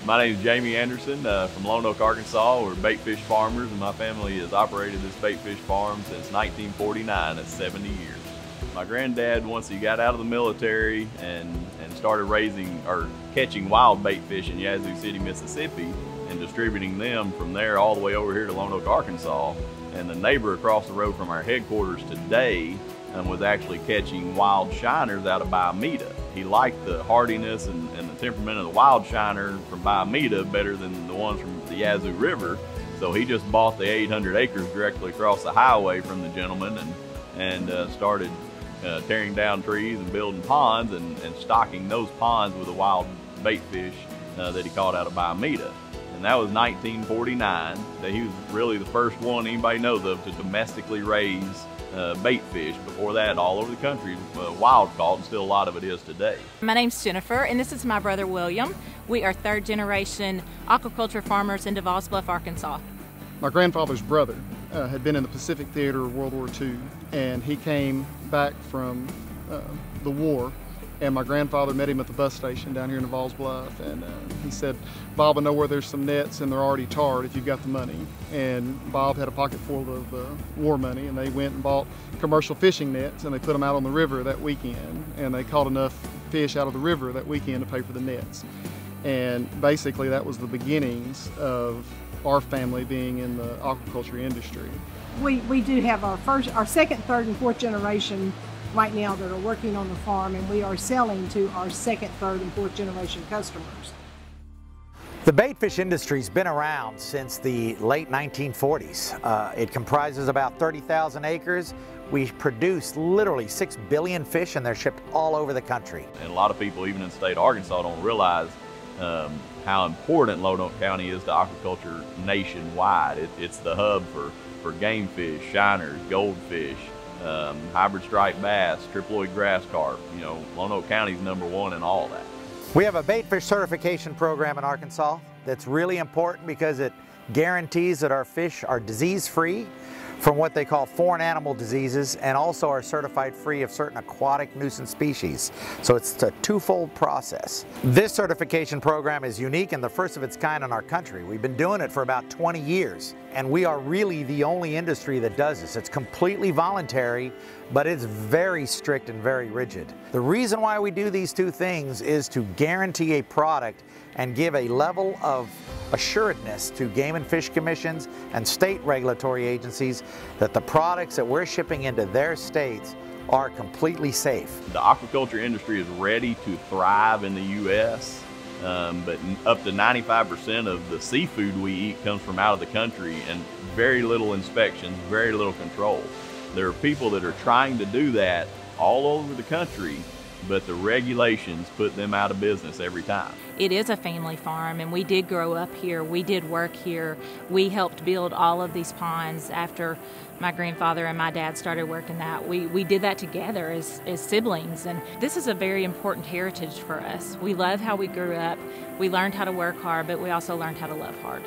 My name is Jamie Anderson from Lone Oak, Arkansas. We're baitfish farmers, and my family has operated this baitfish farm since 1949. That's 70 years. My granddad, once he got out of the military and started raising or catching wild baitfish in Yazoo City, Mississippi, and distributing them from there all the way over here to Lone Oak, Arkansas. And the neighbor across the road from our headquarters today was actually catching wild shiners out of Biomeda. He liked the hardiness and the temperament of the wild shiner from Biomeda better than the ones from the Yazoo River. So he just bought the 800 acres directly across the highway from the gentleman and started tearing down trees and building ponds and stocking those ponds with the wild baitfish that he caught out of Biomeda. And that was 1949. He was really the first one anybody knows of to domestically raise baitfish. Before that, all over the country, wild caught, and still a lot of it is today. My name's Jennifer, and this is my brother William. We are third generation aquaculture farmers in Devils Bluff, Arkansas. My grandfather's brother had been in the Pacific Theater of World War II, and he came back from the war, and my grandfather met him at the bus station down here in Devils Bluff, and he said, "Bob, I know where there's some nets and they're already tarred if you've got the money." And Bob had a pocket full of war money, and they went and bought commercial fishing nets, and they put them out on the river that weekend, and they caught enough fish out of the river that weekend to pay for the nets. And basically that was the beginnings of our family being in the aquaculture industry. We do have our second, third, and fourth generation right now that are working on the farm, and we are selling to our second, third, and fourth generation customers. The baitfish industry's been around since the late 1940s. It comprises about 30,000 acres. We produce literally 6 billion fish, and they're shipped all over the country. And a lot of people, even in the state of Arkansas, don't realize how important Lone Oak County is to aquaculture nationwide. It's the hub for game fish, shiners, goldfish, hybrid striped bass, triploid grass carp. You know, Lone Oak County's #1 in all that. We have a baitfish certification program in Arkansas that's really important because it guarantees that our fish are disease-free from what they call foreign animal diseases, and also are certified free of certain aquatic nuisance species. So it's a twofold process. This certification program is unique and the first of its kind in our country. We've been doing it for about 20 years, and we are really the only industry that does this. It's completely voluntary, but it's very strict and very rigid. The reason why we do these two things is to guarantee a product and give a level of assuredness to game and fish commissions and state regulatory agencies that the products that we're shipping into their states are completely safe. The aquaculture industry is ready to thrive in the U.S., but up to 95% of the seafood we eat comes from out of the country, and very little inspections, very little control. There are people that are trying to do that all over the country, but the regulations put them out of business every time. It is a family farm, and we did grow up here. We did work here. We helped build all of these ponds after my grandfather and my dad started working that. We did that together as siblings, and this is a very important heritage for us. We love how we grew up. We learned how to work hard, but we also learned how to love hard.